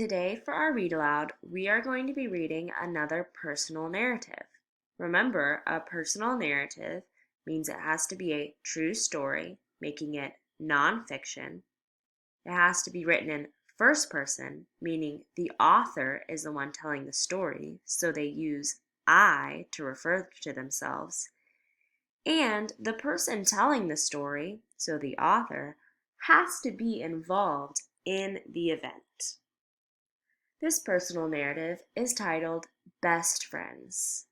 Today, for our read aloud, we are going to be reading another personal narrative. Remember, a personal narrative means it has to be a true story, making it nonfiction. It has to be written in first person, meaning the author is the one telling the story, so they use I to refer to themselves. And the person telling the story, so the author, has to be involved in the event. This personal narrative is titled Best Friends.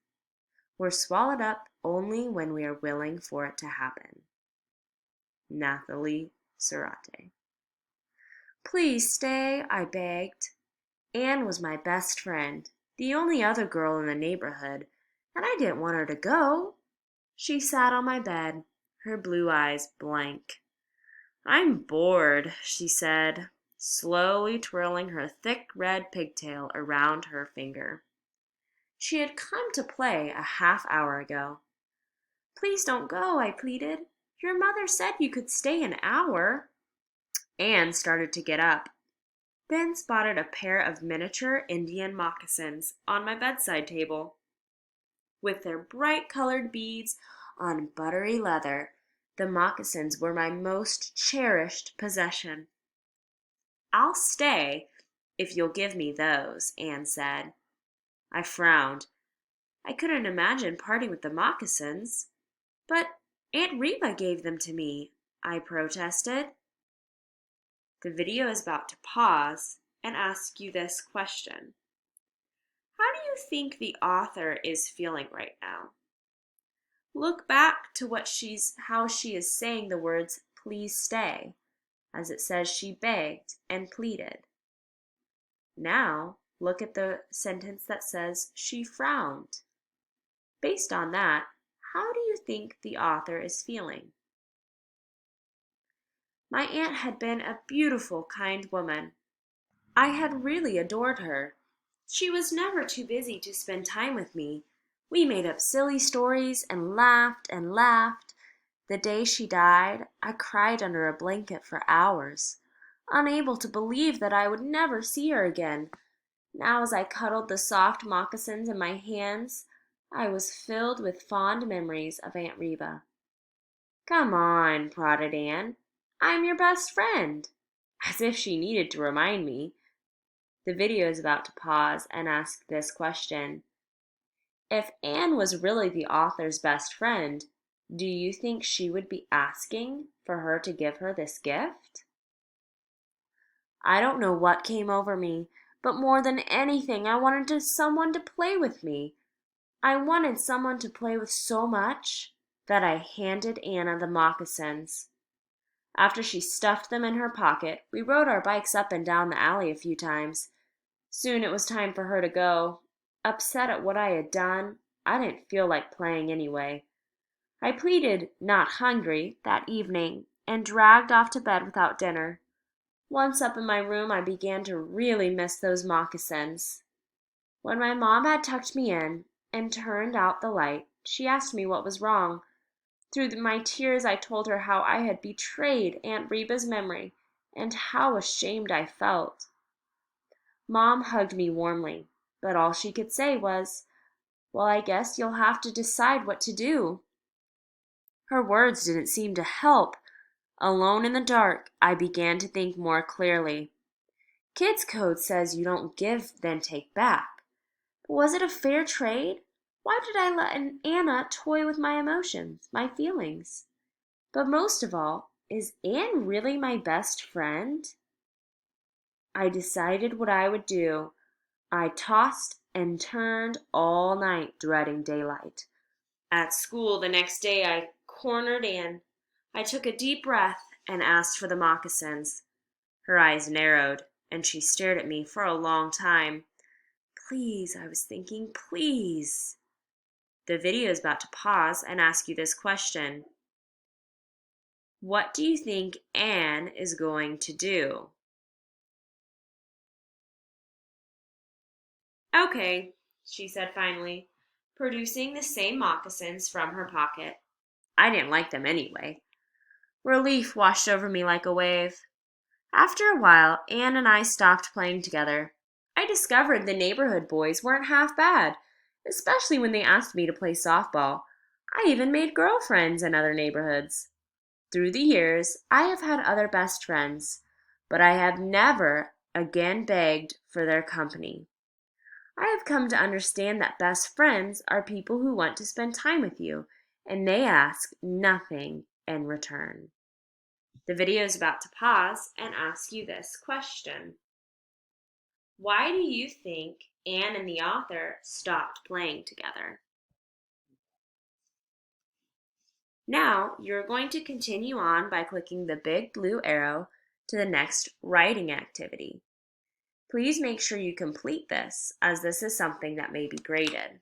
We're swallowed up only when we are willing for it to happen. Nathalie Serrate. Please stay, I begged. Anne was my best friend, the only other girl in the neighborhood, and I didn't want her to go. She sat on my bed, her blue eyes blank. I'm bored, she said, slowly twirling her thick red pigtail around her finger. She had come to play a half-hour ago. Please don't go, I pleaded. Your mother said you could stay an hour. Anne started to get up, then spotted a pair of miniature Indian moccasins on my bedside table. With their bright-colored beads on buttery leather, the moccasins were my most cherished possession. I'll stay if you'll give me those, Anne said. I frowned. I couldn't imagine parting with the moccasins. But Aunt Reba gave them to me, I protested. The video is about to pause and ask you this question. How do you think the author is feeling right now? Look back to how she is saying the words, please stay, as it says she begged and pleaded. Now, look at the sentence that says she frowned. Based on that, how do you think the author is feeling? My aunt had been a beautiful, kind woman. I had really adored her. She was never too busy to spend time with me. We made up silly stories and laughed and laughed. The day she died, I cried under a blanket for hours, unable to believe that I would never see her again. Now, as I cuddled the soft moccasins in my hands, I was filled with fond memories of Aunt Reba. Come on, prodded Anne. I'm your best friend. As if she needed to remind me. The video is about to pause and ask this question. If Anne was really the author's best friend, do you think she would be asking for her to give her this gift? I don't know what came over me, but more than anything, I wanted someone to play with me. I wanted someone to play with so much that I handed Anna the moccasins. After she stuffed them in her pocket, we rode our bikes up and down the alley a few times. Soon it was time for her to go. Upset at what I had done, I didn't feel like playing anyway. I pleaded not hungry that evening and dragged off to bed without dinner. Once up in my room, I began to really miss those moccasins. When my mom had tucked me in and turned out the light, she asked me what was wrong. Through my tears, I told her how I had betrayed Aunt Reba's memory and how ashamed I felt. Mom hugged me warmly, but all she could say was, well, I guess you'll have to decide what to do. Her words didn't seem to help. Alone in the dark, I began to think more clearly. Kids' code says you don't give, then take back. But was it a fair trade? Why did I let Anna toy with my emotions, my feelings? But most of all, is Anne really my best friend? I decided what I would do. I tossed and turned all night, dreading daylight. At school the next day, I cornered Anne. I took a deep breath and asked for the moccasins. Her eyes narrowed, and she stared at me for a long time. Please, I was thinking, please. The video is about to pause and ask you this question. What do you think Anne is going to do? Okay, she said finally, producing the same moccasins from her pocket. I didn't like them anyway. Relief washed over me like a wave. After a while, Anne and I stopped playing together. discovered the neighborhood boys weren't half bad, especially when they asked me to play softball. I even made girlfriends in other neighborhoods. Through the years, I have had other best friends, but I have never again begged for their company. I have come to understand that best friends are people who want to spend time with you, and they ask nothing in return. The video is about to pause and ask you this question. Why do you think Anne and the author stopped playing together? Now, you're going to continue on by clicking the big blue arrow to the next writing activity. Please make sure you complete this, as this is something that may be graded.